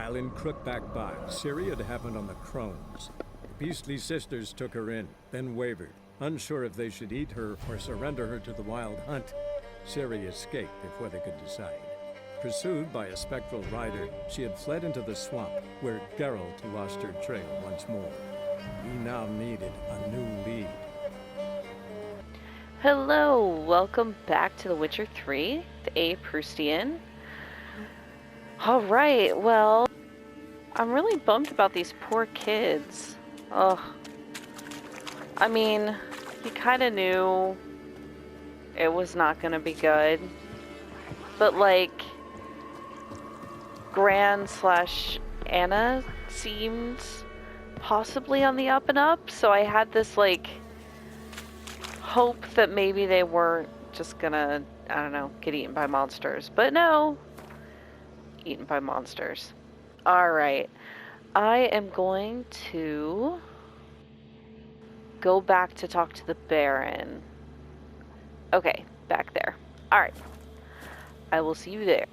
While in Crookback Bog, Ciri had happened on the Crones. The beastly sisters took her in, then wavered, unsure if they should eat her or surrender her to the Wild Hunt. Ciri escaped before they could decide. Pursued by a spectral rider, she had fled into the swamp, where Geralt lost her trail once more. We now needed a new lead. Hello, welcome back to The Witcher 3, the aproustian. Alright, well, I'm really bummed about these poor kids. Ugh. I mean, you kind of knew it was not going to be good. But, like, Gran/Anna seemed possibly on the up and up, so I had this, like, hope that maybe they weren't just gonna, I don't know, get eaten by monsters. But no, eaten by monsters. Alright, I am going to go back to talk to the Baron. Okay, back there. Alright, I will see you there.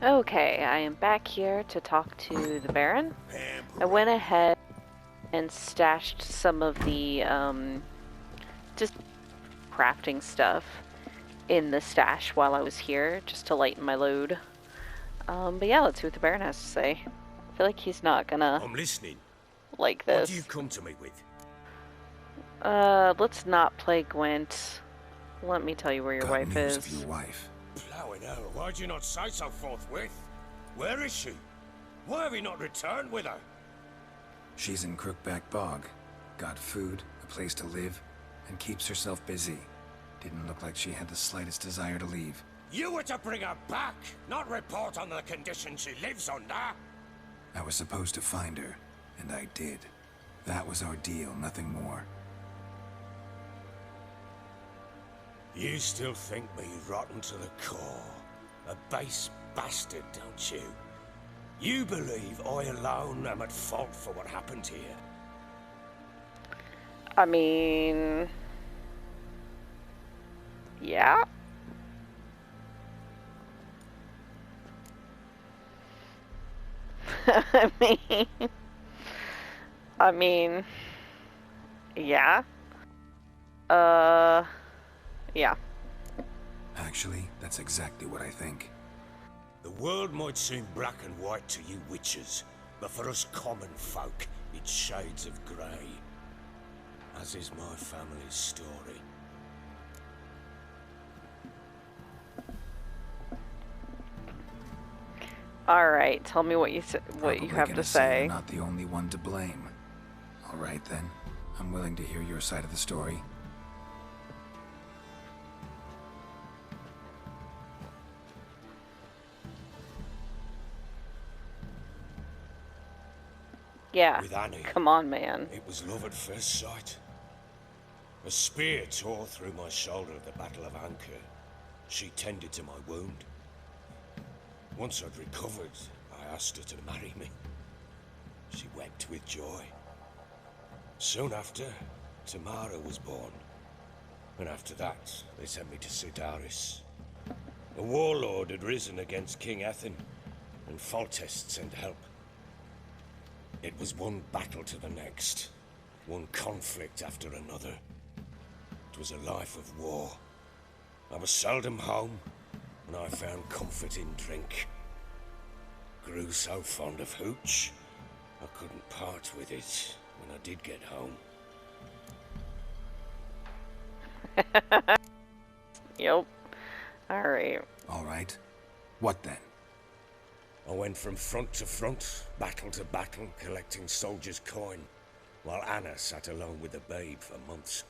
Okay, I am back here to talk to the Baron. I went ahead and stashed some of the just crafting stuff in the stash while I was here, just to lighten my load. But yeah, let's see what the Baron has to say. I feel like he's not gonna I'm listening. like this. What do you come to me with? Let's not play Gwent. Let me tell you where your Got wife news is. of your wife. Plowing hell, why'd you not say so forthwith? Where is she? Why have you not returned with her? She's in Crookback Bog. Got food, a place to live, and keeps herself busy. Didn't look like she had the slightest desire to leave. You were to bring her back, not report on the conditions she lives under. I was supposed to find her, and I did. That was our deal, nothing more. You still think me rotten to the core. A base bastard, don't you? You believe I alone am at fault for what happened here? I mean, yeah. I mean, yeah. Yeah. Actually, that's exactly what I think. The world might seem black and white to you witches, but for us common folk, it's shades of grey. As is my family's story. All right, tell me what you Probably have to gonna say. You're not the only one to blame. All right then, I'm willing to hear your side of the story. Yeah. With Annie, Come on, man. it was love at first sight. A spear tore through my shoulder at the Battle of Anchor. She tended to my wound. Once I'd recovered, I asked her to marry me. She wept with joy. Soon after, Tamara was born. And after that, they sent me to Sidaris. A warlord had risen against King Ethan, and Foltest sent help. It was one battle to the next, one conflict after another. It was a life of war. I was seldom home, and I found comfort in drink. Grew so fond of hooch, I couldn't part with it when I did get home. Yep. All right. All right. What then? I went from front to front, battle to battle, collecting soldiers' coin, while Anna sat alone with the babe for months.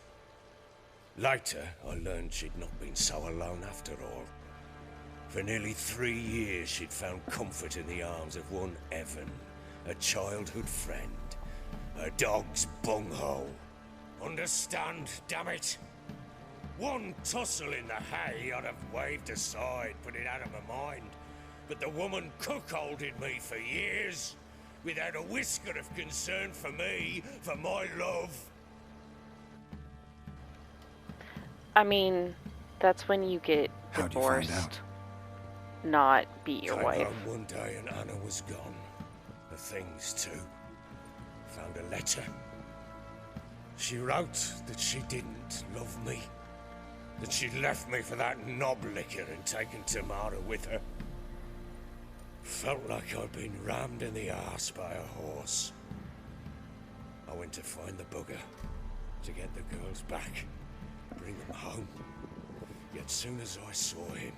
Later, I learned she'd not been so alone after all. For nearly 3 years, she'd found comfort in the arms of one Evan, a childhood friend, a dog's bunghole. Understand, damn it? One tussle in the hay I'd have waved aside, put it out of my mind. But the woman cuckolded me for years, without a whisker of concern for me, for my love. I mean, that's when you get How'd you find divorced. out? not beat your Came wife. home one day and Anna was gone. The things too. Found a letter. She wrote that she didn't love me. That she'd left me for that knob licker and taken Tamara with her. Felt like I'd been rammed in the arse by a horse. I went to find the bugger, to get the girls back, bring them home. Yet soon as I saw him,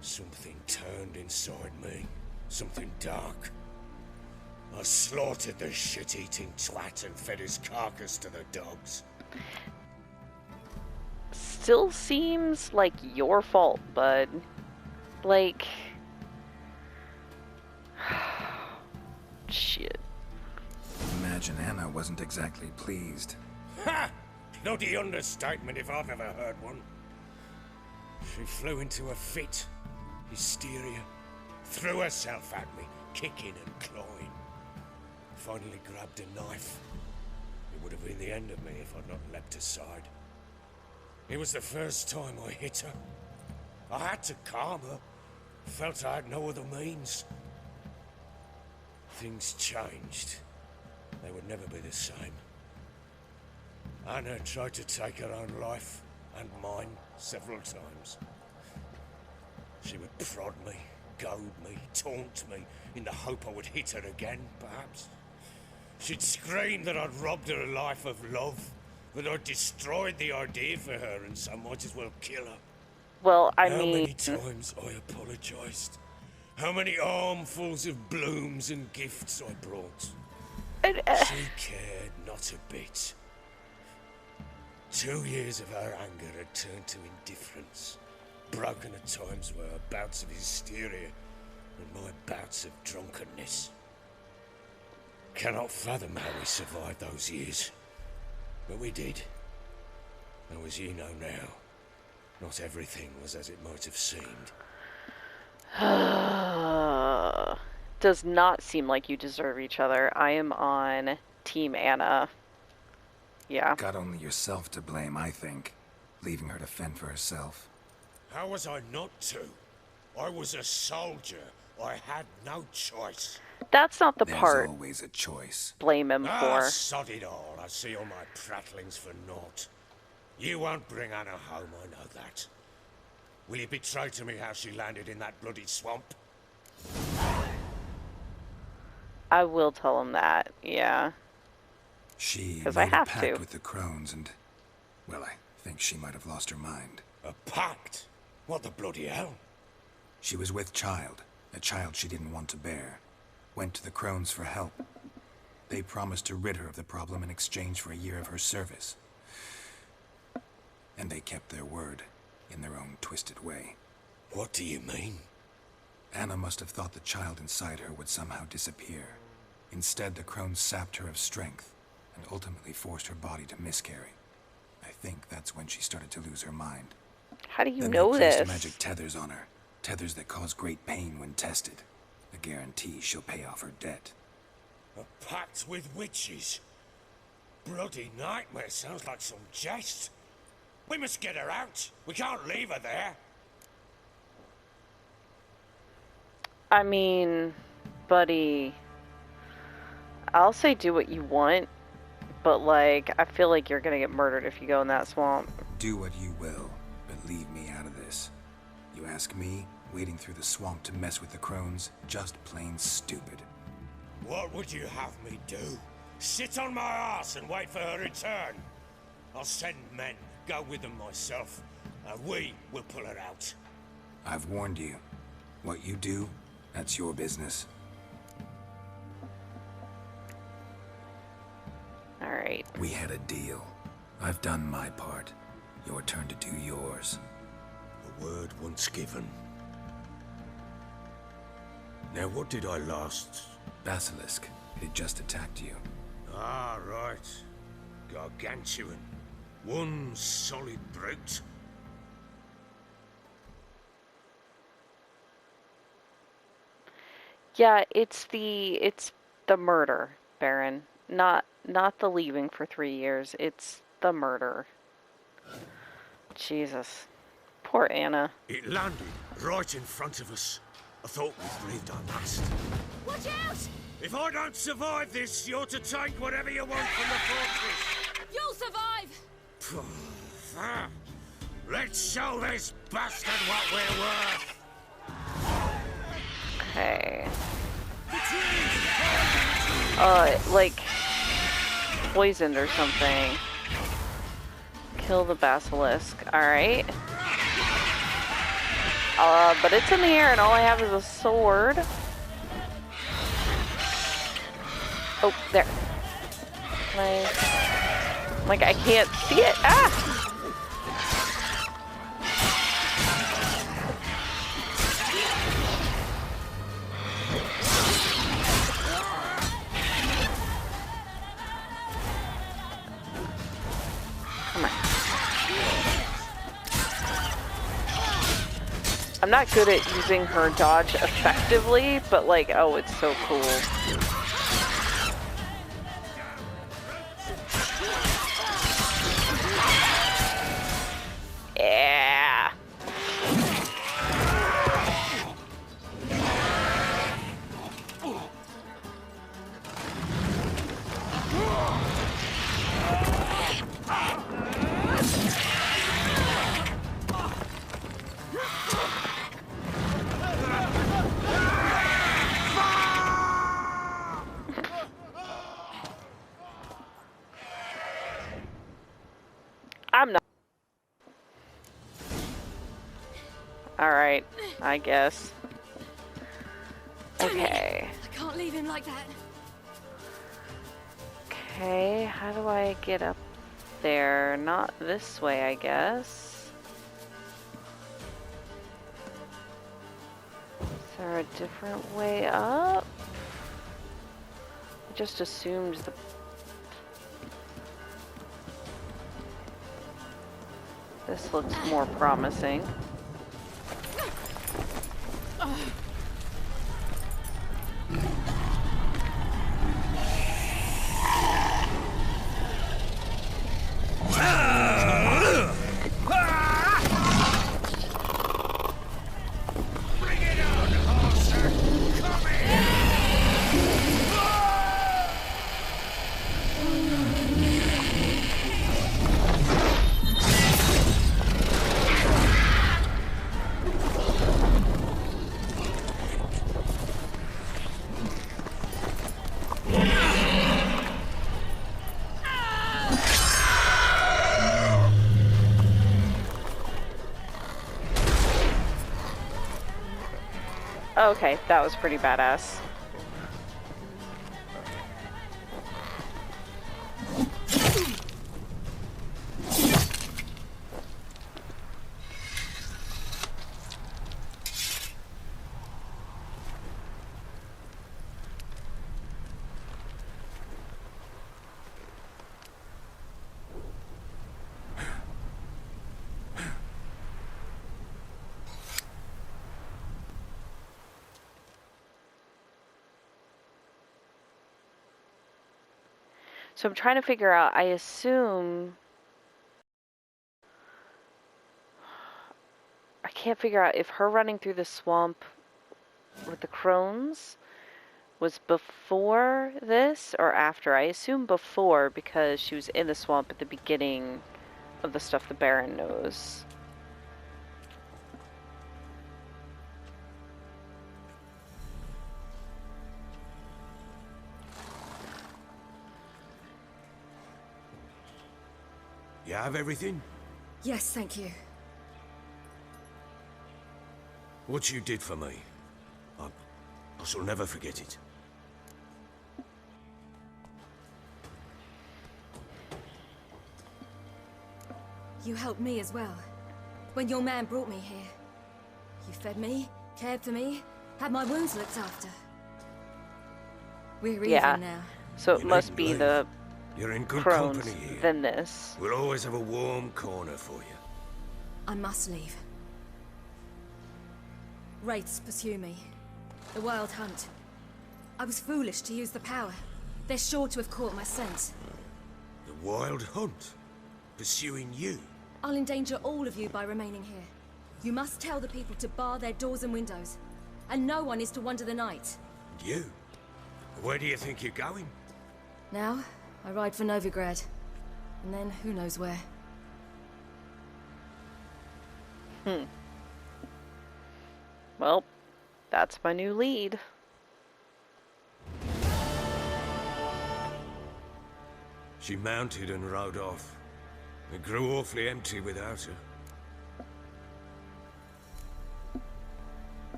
something turned inside me, something dark. I slaughtered the shit-eating twat and fed his carcass to the dogs. Still seems like your fault, bud. Like... Shit. Imagine Anna wasn't exactly pleased. Ha! Bloody understatement if I've ever heard one. She flew into a fit, hysteria, threw herself at me, kicking and clawing. Finally grabbed a knife. It would have been the end of me if I'd not leapt aside. It was the first time I hit her. I had to calm her. Felt I had no other means. Things changed. They would never be the same. Anna tried to take her own life, and mine, several times. She would prod me, goad me, taunt me, in the hope I would hit her again, perhaps. She'd scream that I'd robbed her a life of love, that I'd destroyed the idea for her, and so might as well kill her. Well, I How mean... many times I apologized. How many armfuls of blooms and gifts I brought. She cared not a bit. 2 years of her anger had turned to indifference, broken at times by her bouts of hysteria and my bouts of drunkenness. Cannot fathom how we survived those years, but we did. Though as you know now, not everything was as it might have seemed. Does not seem like you deserve each other. I am on Team Anna. Yeah. Got only yourself to blame, I think. Leaving her to fend for herself. How was I not to? I was a soldier. I had no choice. That's not the There's part always a choice. blame him for. Sod it all. I see all my prattlings for naught. You won't bring Anna home, I know that. Will you betray to me how she landed in that bloody swamp? I will tell him that, yeah. She 'Cause made I a have pact to. with the crones and... well, I think she might have lost her mind. A pact? What the bloody hell? She was with child, a child she didn't want to bear. Went to the crones for help. They promised to rid her of the problem in exchange for a year of her service. And they kept their word, in their own twisted way. What do you mean? Anna must have thought the child inside her would somehow disappear. Instead, the crones sapped her of strength, and ultimately forced her body to miscarry. I think that's when she started to lose her mind. How do you Then know they placed this? magic tethers on her. Tethers that cause great pain when tested. A guarantee she'll pay off her debt. A pact with witches? Bloody nightmare, sounds like some jest. We must get her out. We can't leave her there. I mean, buddy, I'll say do what you want, but like, I feel like you're gonna get murdered if you go in that swamp. Do what you will, but leave me out of this. You ask me, wading through the swamp to mess with the crones, just plain stupid. What would you have me do? Sit on my ass and wait for her return? I'll send men, go with them myself, and we will pull her out. I've warned you. What you do, that's your business. Alright. We had a deal. I've done my part. Your turn to do yours. A word once given. Now what did I last... Basilisk. It had just attacked you. Ah, right. Gargantuan. One solid brute. Yeah, it's the murder, Baron. Not the leaving for 3 years. It's the murder. Jesus. Poor Anna. It landed right in front of us. I thought we breathed our last. Watch out! If I don't survive this, you're to take whatever you want from the fortress. You'll survive! Let's show this bastard what we're worth. Okay. Like poisoned or something. Kill the basilisk. Alright. But it's in the air and all I have is a sword. Oh, there. Like, I can't see it. Ah! Come on. I'm not good at using her dodge effectively, but like, oh, it's so cool. Yeah. I'm not. Alright, I guess. Okay. I can't leave him like that. Okay, how do I get up there? Not this way, I guess. Is there a different way up? I just assumed the... This looks more promising. Okay, that was pretty badass. So I'm trying to figure out, I assume... I can't figure out if her running through the swamp with the crones was before this or after. I assume before because she was in the swamp at the beginning of the stuff the Baron knows. You have everything? Yes, thank you. What you did for me, I shall never forget it. You helped me as well. When your man brought me here. You fed me, cared for me, had my wounds looked after. We're even now. So it You must needn't be leave. the You're in good crones company here. than this. We'll always have a warm corner for you. I must leave. Wraiths pursue me. The Wild Hunt. I was foolish to use the power. They're sure to have caught my scent. The Wild Hunt? Pursuing you? I'll endanger all of you by remaining here. You must tell the people to bar their doors and windows. And no one is to wander the night. You? Where do you think you're going? Now, I ride for Novigrad. And then who knows where. Well, that's my new lead. She mounted and rode off. It grew awfully empty without her.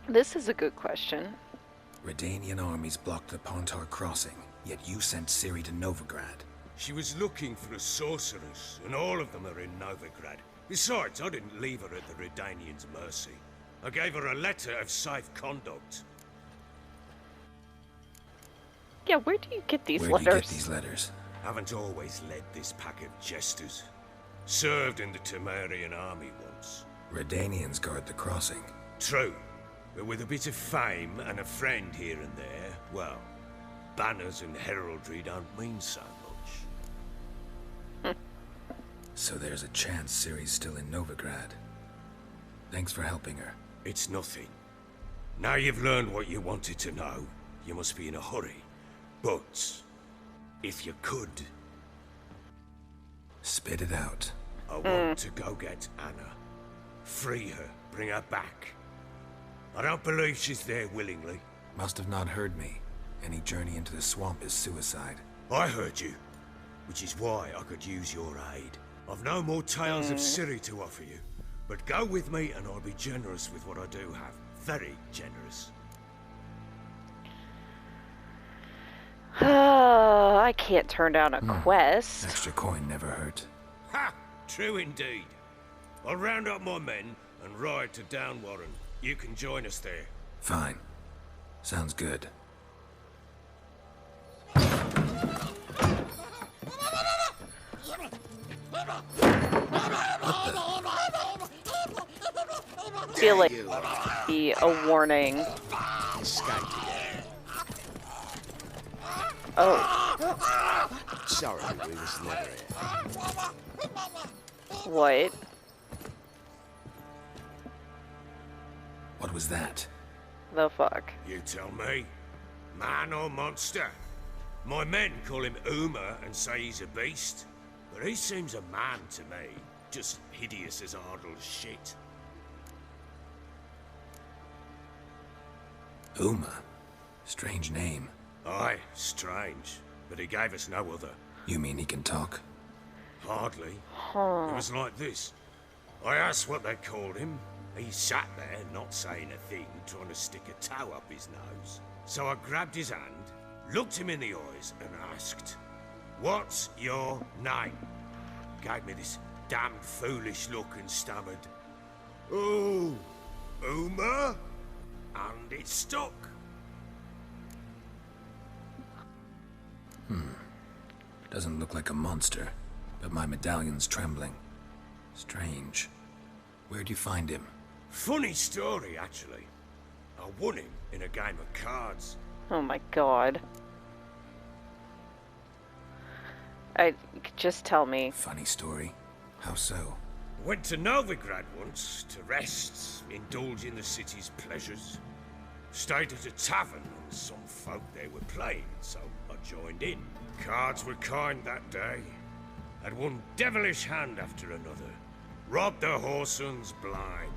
This is a good question. Redanian armies blocked the Pontar crossing, yet you sent Ciri to Novigrad. She was looking for a sorceress, and all of them are in Novigrad. Besides, I didn't leave her at the Redanians' mercy. I gave her a letter of safe conduct. Yeah, where do you get these Where letters? do you get these letters? Haven't always led this pack of jesters. Served in the Temerian army once. Redanians guard the crossing. True, but with a bit of fame and a friend here and there, well, banners and heraldry don't mean so much. So there's a chance Ciri's still in Novigrad. Thanks for helping her. It's nothing. Now you've learned what you wanted to know, you must be in a hurry. But, if you could... Spit it out. I want to go get Anna. Free her, bring her back. I don't believe she's there willingly. Must have not heard me. Any journey into the swamp is suicide. I heard you, which is why I could use your aid. I've no more tales of Ciri to offer you, but go with me and I'll be generous with what I do have. Very generous. I can't turn down a quest. Extra coin never hurt. Ha! True indeed. I'll round up my men and ride to Downwarren. You can join us there. Fine. Sounds good. I feel like be a warning. Oh. Sorry, we was never here. What? What was that? The fuck? You tell me. Man or monster? My men call him Uma and say he's a beast, but he seems a man to me. Just hideous as Ardle's shit. Uma. Strange name. Aye, strange. But he gave us no other. You mean he can talk? Hardly. Huh. It was like this. I asked what they called him. He sat there, not saying a thing, trying to stick a toe up his nose. So I grabbed his hand, looked him in the eyes, and asked, "What's your name?" Gave me this damned foolish look and stammered, "Oh, Uma?" And it stuck. Doesn't look like a monster, but my medallion's trembling. Strange. Where'd you find him? Funny story, actually. I won him in a game of cards. Oh my god. Just tell me. Funny story. How so? Went to Novigrad once to rest, indulge in the city's pleasures. Stayed at a tavern and some folk there were playing, so I joined in. Cards were kind that day. Had one devilish hand after another. Robbed the whoresons blind.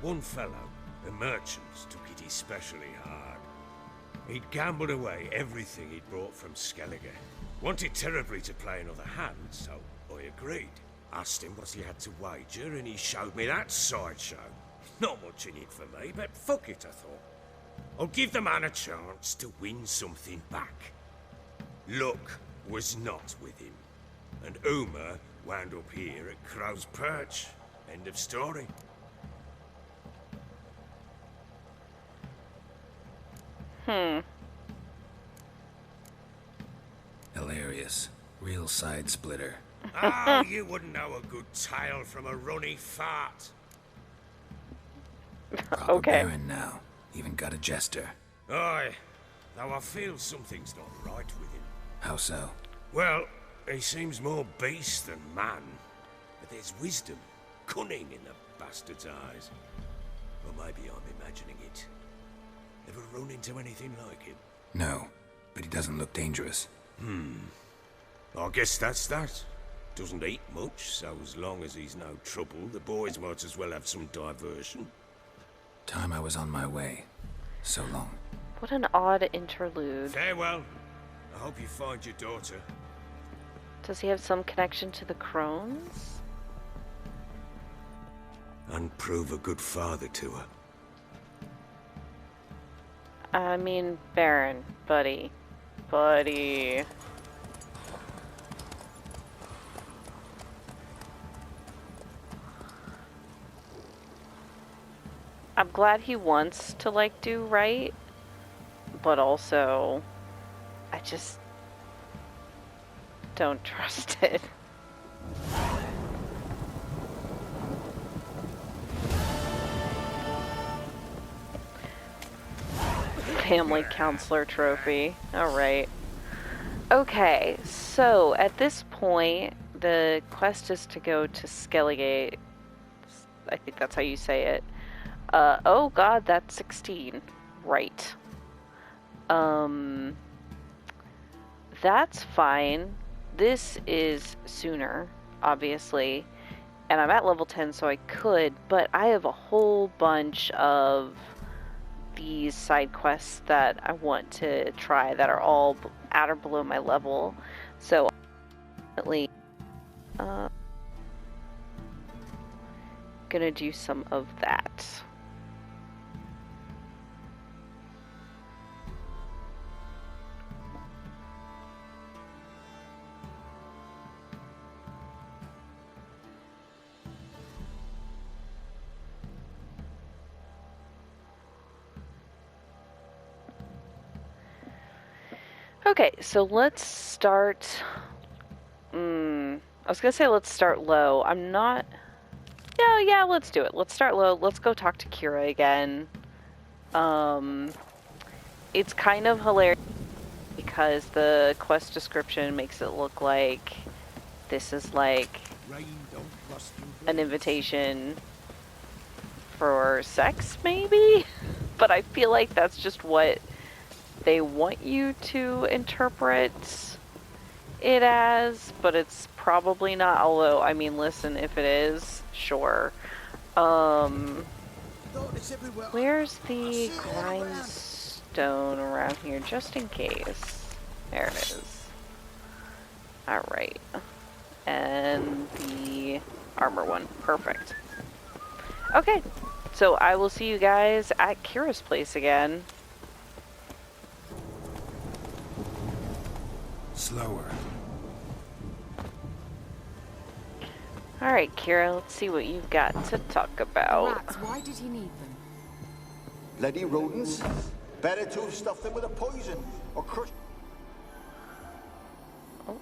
One fellow, a merchant, took it especially hard. He'd gambled away everything he'd brought from Skellige. Wanted terribly to play another hand, so I agreed. Asked him what he had to wager, and he showed me that sideshow. Not much in it for me, but fuck it, I thought. I'll give the man a chance to win something back. Luck was not with him, and Uma wound up here at Crow's Perch. End of story. Hilarious. Real side splitter. Oh, you wouldn't know a good tale from a runny fart. Proper Okay. baron now. Even got a jester. Aye, though I feel something's not right with him. How so? Well, he seems more beast than man, but there's wisdom, cunning in the bastard's eyes. Or maybe I'm imagining it. Ever run into anything like him? No, but he doesn't look dangerous. I guess that's that. Doesn't eat much, so as long as he's no trouble, the boys might as well have some diversion. Time I was on my way. So long. What an odd interlude. Farewell. I hope you find your daughter. Does he have some connection to the crones? And prove a good father to her. I mean, Baron, buddy. Buddy. I'm glad he wants to, like, do right, but also, I just don't trust it. Family counselor trophy. Alright. Okay, so at this point, the quest is to go to Skelligate. I think that's how you say it. Oh god, that's 16. Right. That's fine. This is sooner, obviously. And I'm at level 10, so I could, but I have a whole bunch of these side quests that I want to try that are all at or below my level. So, definitely, gonna do some of that. Okay, so let's start. I was gonna say let's start low. I'm not. Yeah, let's do it. Let's start low. Let's go talk to Kiera again. It's kind of hilarious because the quest description makes it look like this is like an invitation for sex, maybe? But I feel like that's just what they want you to interpret it as, but it's probably not, although, I mean, listen, if it is, sure. Where's the grindstone around here, just in case? There it is. Alright. And the armor one. Perfect. Okay, so I will see you guys at Kiera's place again. Slower. Alright, Kiera, let's see what you've got to talk about. Rats, why did he need them? Bloody rodents. Better to stuff them with a poison or crush. Oh.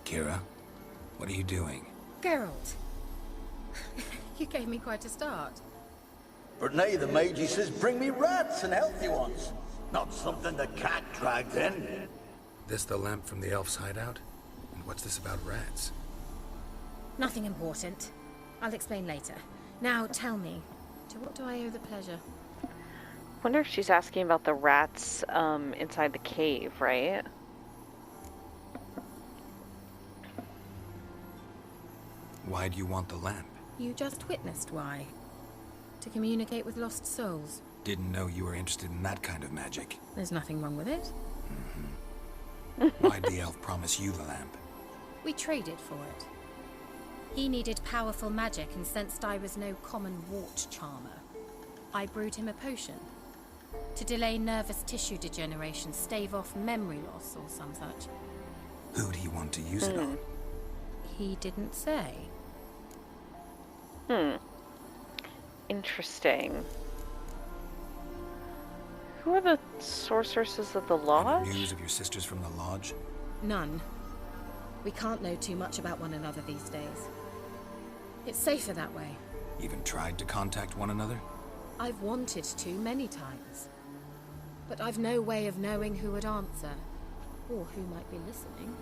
Kiera, what are you doing? Geralt. You gave me quite a start. But now the mage says bring me rats and healthy ones. Not something the cat dragged in. This the lamp from the elf's hideout? And what's this about rats? Nothing important. I'll explain later. Now tell me, to what do I owe the pleasure? Wonder if she's asking about the rats inside the cave, right? Why do you want the lamp? You just witnessed why. To communicate with lost souls. Didn't know you were interested in that kind of magic. There's nothing wrong with it. Why'd the elf promise you the lamp? We traded for it. He needed powerful magic and sensed I was no common wart charmer. I brewed him a potion. To delay nervous tissue degeneration, stave off memory loss or some such. Who'd he want to use it on? He didn't say. Interesting. Who are the sorceresses of the Any lodge? news of your sisters from the lodge? None. We can't know too much about one another these days. It's safer that way. Even tried to contact one another? I've wanted to many times. But I've no way of knowing who would answer, Or who might be listening.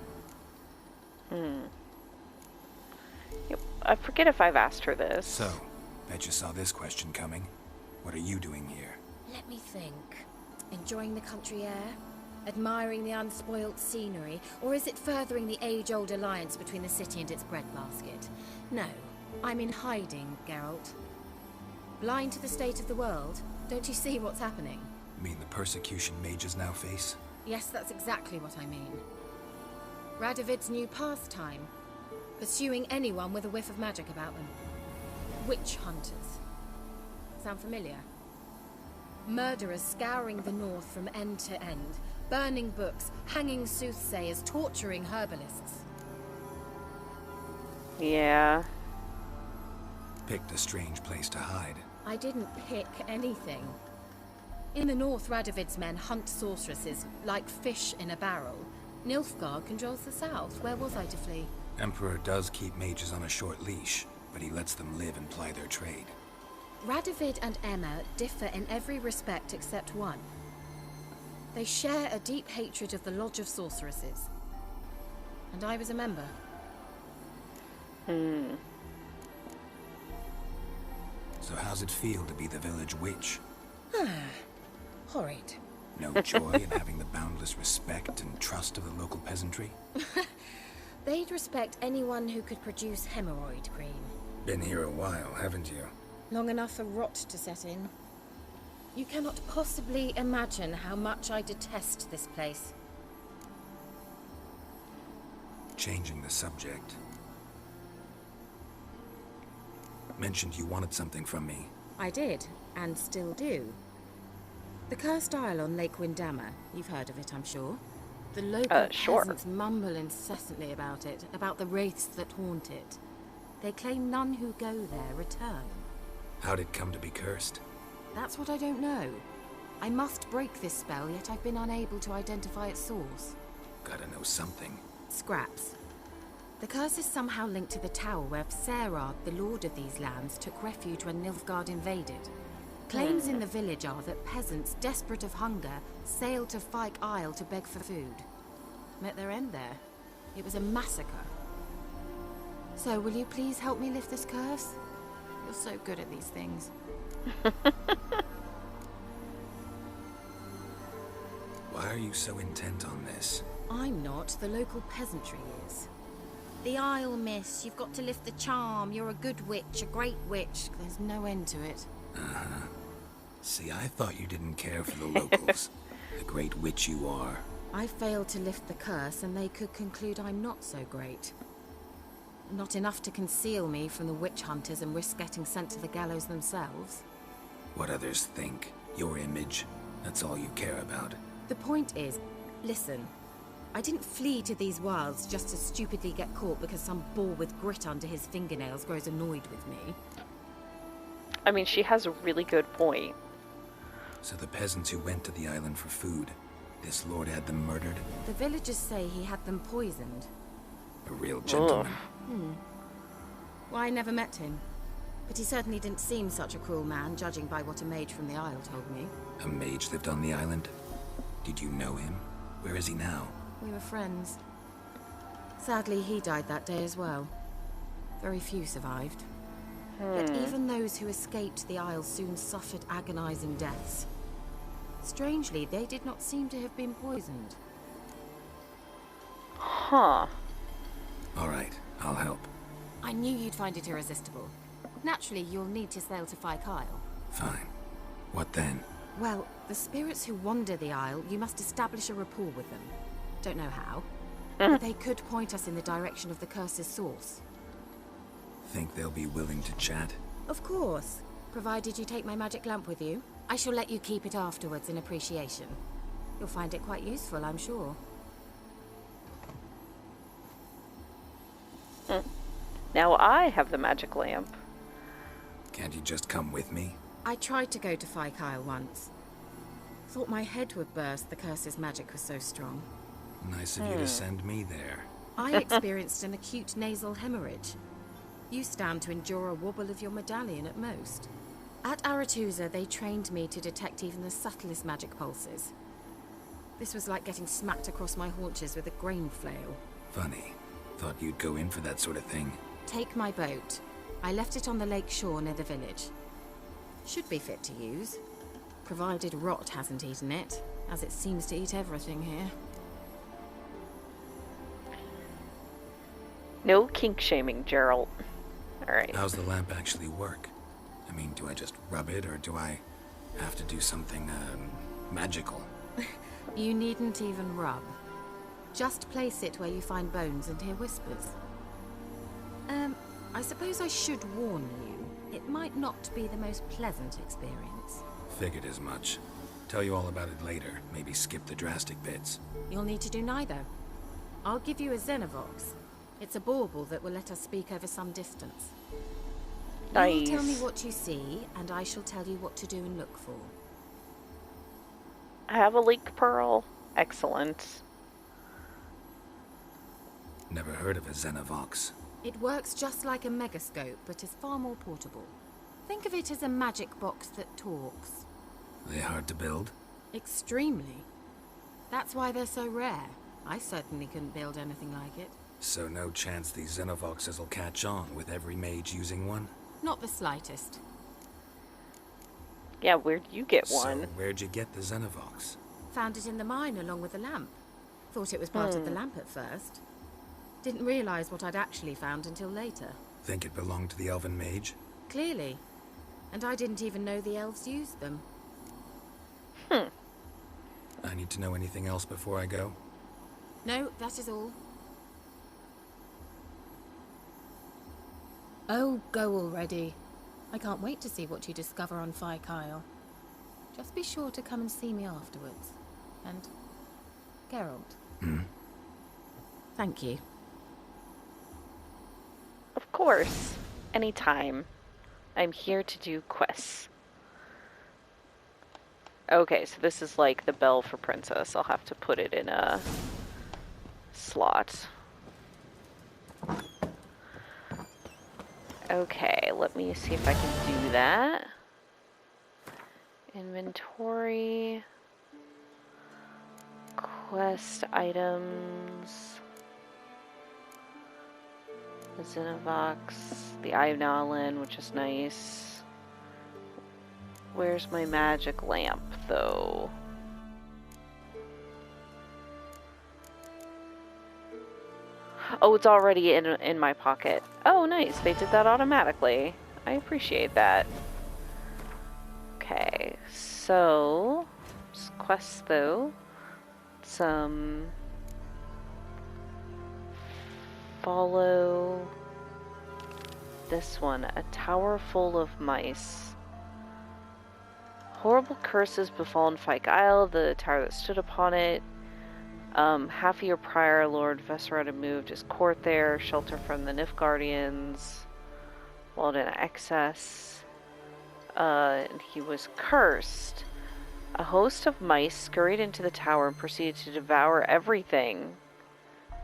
Yep. I forget if I've asked her this. So, bet you saw this question coming. What are you doing here? Let me think. Enjoying the country air? Admiring the unspoiled scenery? Or is it furthering the age-old alliance between the city and its breadbasket? No, I'm in hiding, Geralt. Blind to the state of the world? Don't you see what's happening? You mean the persecution mages now face? Yes, that's exactly what I mean. Radovid's new pastime. Pursuing anyone with a whiff of magic about them. Witch hunters. Sound familiar? Murderers scouring the north from end to end. Burning books, hanging soothsayers, torturing herbalists. Yeah. Picked a strange place to hide. I didn't pick anything. In the north, Radovid's men hunt sorceresses like fish in a barrel. Nilfgaard controls the south. Where was I to flee? Emperor does keep mages on a short leash, but he lets them live and ply their trade. Radovid and Emma differ in every respect except one. They share a deep hatred of the Lodge of Sorceresses. And I was a member. So how's it feel to be the village witch? Horrid. No joy in having the boundless respect and trust of the local peasantry? They'd respect anyone who could produce hemorrhoid cream. Been here a while, haven't you? Long enough for rot to set in. You cannot possibly imagine how much I detest this place. Changing the subject. Mentioned you wanted something from me. I did, and still do. The Cursed Isle on Lake Windammer. You've heard of it, I'm sure. The local peasants mumble incessantly about it, about the wraiths that haunt it. They claim none who go there return. How'd it come to be cursed? That's what I don't know. I must break this spell, yet I've been unable to identify its source. Gotta know something. Scraps. The curse is somehow linked to the tower where Serard, the lord of these lands, took refuge when Nilfgaard invaded. Claims in the village are that peasants, desperate of hunger, sailed to Fyke Isle to beg for food. Met their end there. It was a massacre. So, will you please help me lift this curse? You're so good at these things. Why are you so intent on this? I'm not. The local peasantry is. The Isle, miss. You've got to lift the charm. You're a good witch, a great witch. There's no end to it. Uh-huh. See, I thought you didn't care for the locals. The great witch you are. I failed to lift the curse, and they could conclude I'm not so great. Not enough to conceal me from the witch hunters and risk getting sent to the gallows themselves. What others think, your image, that's all you care about. The point is, listen, I didn't flee to these wilds just to stupidly get caught because some boar with grit under his fingernails grows annoyed with me. I mean, she has a really good point. So the peasants who went to the island for food, this lord had them murdered? The villagers say he had them poisoned. A real gentleman. Well, I never met him. But he certainly didn't seem such a cruel man, judging by what a mage from the Isle told me. A mage lived on the island? Did you know him? Where is he now? We were friends. Sadly, he died that day as well. Very few survived. Yet even those who escaped the Isle soon suffered agonizing deaths. Strangely, they did not seem to have been poisoned. Huh. All right, I'll help. I knew you'd find it irresistible. Naturally, you'll need to sail to Fyke Isle. Fine. What then? Well, the spirits who wander the Isle, you must establish a rapport with them. Don't know how, but they could point us in the direction of the curse's source. Think they'll be willing to chat? Of course, provided you take my magic lamp with you. I shall let you keep it afterwards in appreciation. You'll find it quite useful, I'm sure. Now I have the magic lamp. Can't you just come with me? I tried to go to Fyke Isle once. Thought my head would burst, the curse's magic was so strong. Nice of you to send me there. I experienced an acute nasal hemorrhage. You stand to endure a wobble of your medallion at most. At Aretusa, they trained me to detect even the subtlest magic pulses. This was like getting smacked across my haunches with a grain flail. Funny. Thought you'd go in for that sort of thing. Take my boat. I left it on the lake shore near the village. Should be fit to use. Provided rot hasn't eaten it, as it seems to eat everything here. No kink shaming, Gerald. Alright. How's the lamp actually work? I mean, do I just rub it, or do I have to do something, magical? You needn't even rub. Just place it where you find bones and hear whispers. I suppose I should warn you. It might not be the most pleasant experience. Figured as much. Tell you all about it later. Maybe skip the drastic bits. You'll need to do neither. I'll give you a Xenovox. It's a bauble that will let us speak over some distance. Nice. You'll tell me what you see, and I shall tell you what to do and look for. I have a leak pearl. Excellent. Never heard of a Xenovox. It works just like a megascope, but is far more portable. Think of it as a magic box that talks. They hard to build? Extremely. That's why they're so rare. I certainly couldn't build anything like it. So no chance these Xenovoxes will catch on with every mage using one? Not the slightest. Yeah, where'd you get one? So where'd you get the Xenovox? Found it in the mine along with the lamp. Thought it was part of the lamp at first. Didn't realize what I'd actually found until later. Think it belonged to the elven mage? Clearly. And I didn't even know the elves used them. I need to know anything else before I go? No, that is all. Oh, go already. I can't wait to see what you discover on Kyle. Just be sure to come and see me afterwards. And Geralt. Thank you. Of course. Anytime. I'm here to do quests. Okay, so this is like the bell for Princess. I'll have to put it in a slot. Okay, let me see if I can do that. Inventory. Quest items. The Xenovox. The Ionalin, which is nice. Where's my magic lamp, though? Oh, it's already in my pocket. Oh, nice. They did that automatically. I appreciate that. Okay, so quests though. Some follow this one. A tower full of mice. Horrible curses befallen Fyke Isle, the tower that stood upon it. Half a year prior, Lord Vesserat had moved his court there, shelter from the Nilfgaardians, while in excess. And he was cursed. A host of mice scurried into the tower and proceeded to devour everything,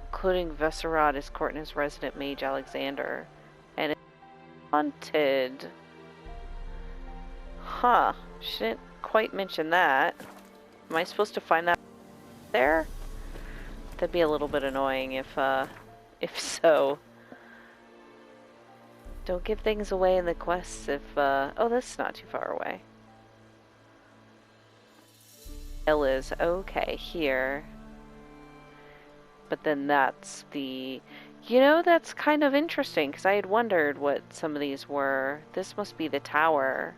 including Vesserat, his court, and his resident mage Alexander. And it's haunted. Huh. She didn't quite mention that. Am I supposed to find that there? That'd be a little bit annoying if so. Don't give things away in the quests if, oh, that's not too far away. L is, okay, here. But then that's the... You know, that's kind of interesting, because I had wondered what some of these were. This must be the tower.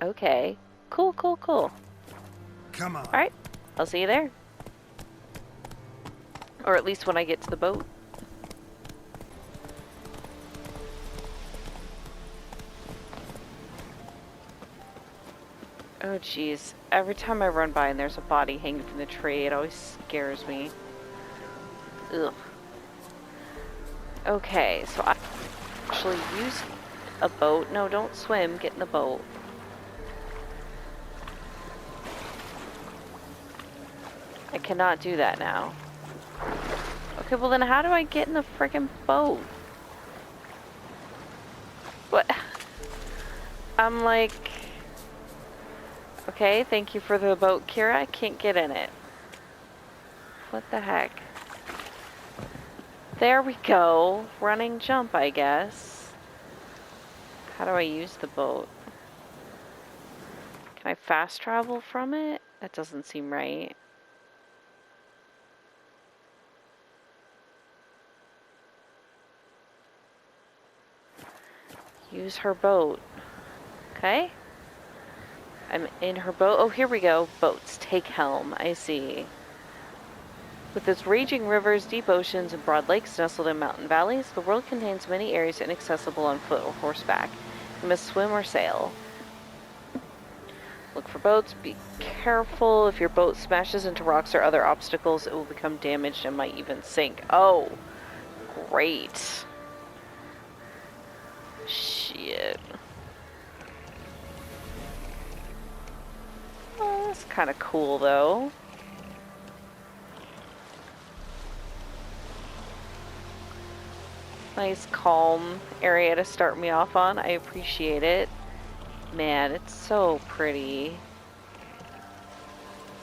Okay. Cool, cool, cool. Come on. Alright. I'll see you there. Or at least when I get to the boat. Oh jeez. Every time I run by and there's a body hanging from the tree, it always scares me. Ugh. Okay, so I actually use a boat. No, don't swim. Get in the boat. I cannot do that now. Okay, well then how do I get in the friggin' boat? What? I'm like... Okay, thank you for the boat, Kiera. I can't get in it. What the heck? There we go. Running jump, I guess. How do I use the boat? Can I fast travel from it? That doesn't seem right. Use her boat. Okay. I'm in her boat. Oh, here we go. Boats. Take helm. I see. With its raging rivers, deep oceans, and broad lakes nestled in mountain valleys, the world contains many areas inaccessible on foot or horseback. You must swim or sail. Look for boats. Be careful. If your boat smashes into rocks or other obstacles, it will become damaged and might even sink. Oh, great. Shit. Oh, that's kind of cool, though. Nice, calm area to start me off on. I appreciate it. Man, it's so pretty.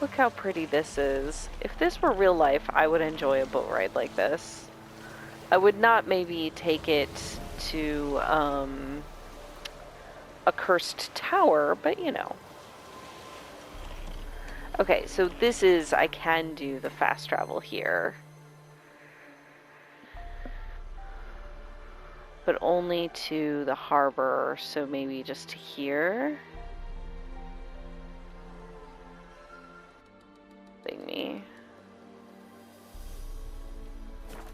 Look how pretty this is. If this were real life, I would enjoy a boat ride like this. I would not maybe take it to a cursed tower, but you know. Okay, so this is, I can do the fast travel here. But only to the harbor, so maybe just to here. Thingy.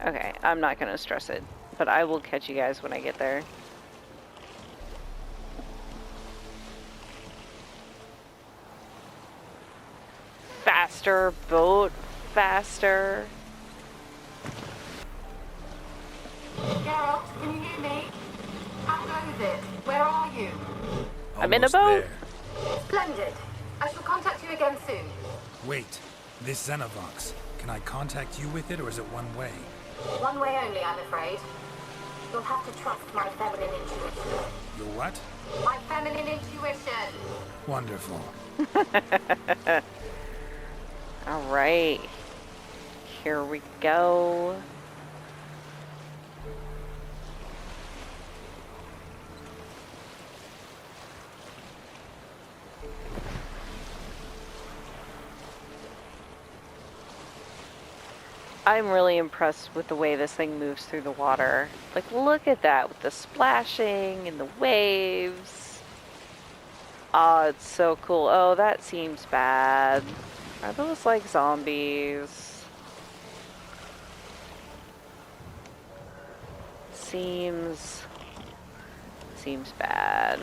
Okay, I'm not gonna stress it, but I will catch you guys when I get there. Faster, boat, faster. Geralt, can you hear me? How goes it? Where are you? I'm in a boat. There. Splendid. I shall contact you again soon. Wait, this Xenovox. Can I contact you with it, or is it one way? One way only, I'm afraid. You'll have to trust my feminine intuition. Your what? My feminine intuition. Wonderful. All right. Here we go. I'm really impressed with the way this thing moves through the water. Like, look at that with the splashing and the waves. Oh, it's so cool. Oh, that seems bad. Are those like zombies? Seems bad.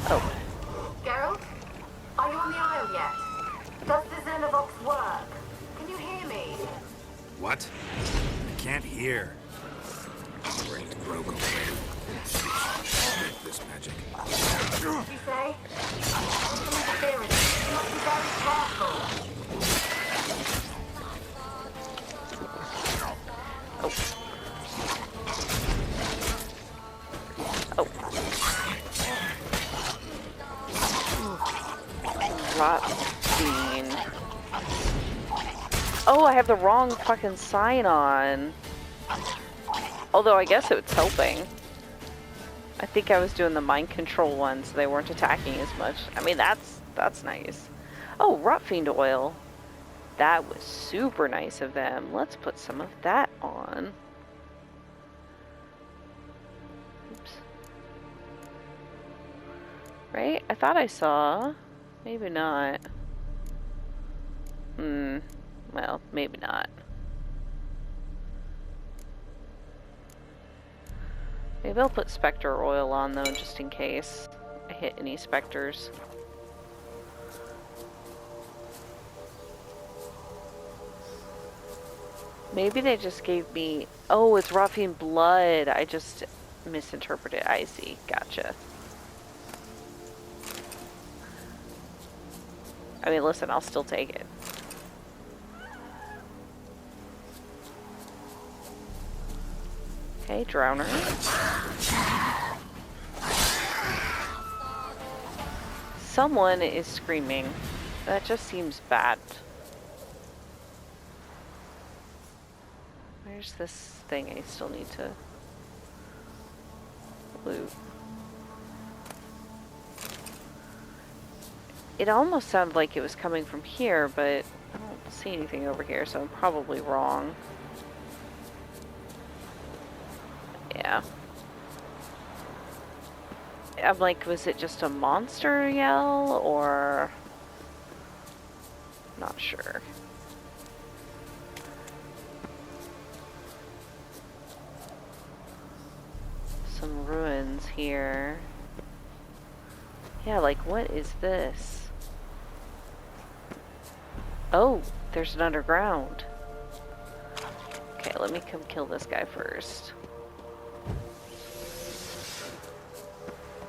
Oh. Geralt, are you on the isle yet? Does the Xenovox work? Can you hear me? What? I can't hear. Brain broke over this magic. What did you say? Interference. You must be very careful. Oh. Rot bean. Oh, I have the wrong fucking sign on. Although I guess it's helping. I think I was doing the mind control one, so they weren't attacking as much. I mean, that's nice. Oh, rot fiend oil. That was super nice of them. Let's put some of that on. Oops. Right? I thought I saw. Maybe not. Well, maybe not. Maybe I'll put Spectre oil on though, just in case I hit any specters. Maybe they just gave me... Oh, it's Ruffian blood. I just misinterpreted. I see. Gotcha. I mean, listen, I'll still take it. Okay, drowner. someone is screaming. That just seems bad. Where's this thing I still need to loot? It almost sounded like it was coming from here, but I don't see anything over here, so I'm probably wrong. Yeah. I'm like, was it just a monster yell, or... Not sure. Some ruins here. Yeah, like, what is this? Oh, there's an underground. Okay, let me come kill this guy first.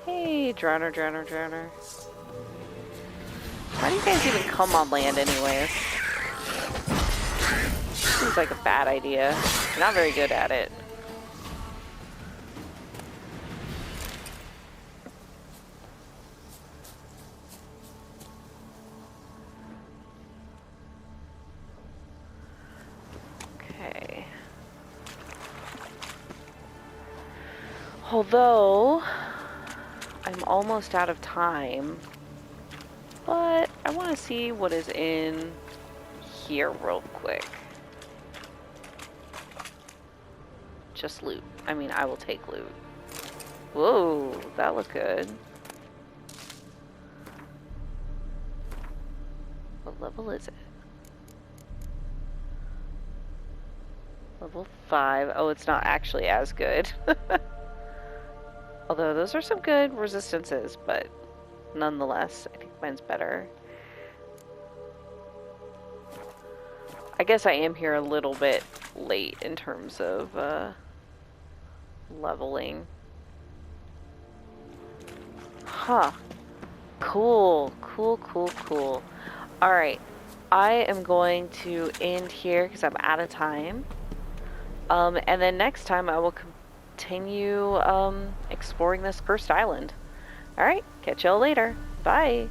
Hey, drowner, drowner, drowner. How do you guys even come on land anyways? Seems like a bad idea. You're not very good at it. Okay. Although, I'm almost out of time. But I want to see what is in here real quick. Just loot. I mean, I will take loot. Whoa, that looked good. What level is it? Level 5. Oh, it's not actually as good. Although those are some good resistances, but nonetheless, I think mine's better. I guess I am here a little bit late in terms of leveling. Huh. Cool. Cool, cool, cool. Alright. I am going to end here because I'm out of time. And then next time I will continue exploring this cursed island. Alright, catch y'all later. Bye.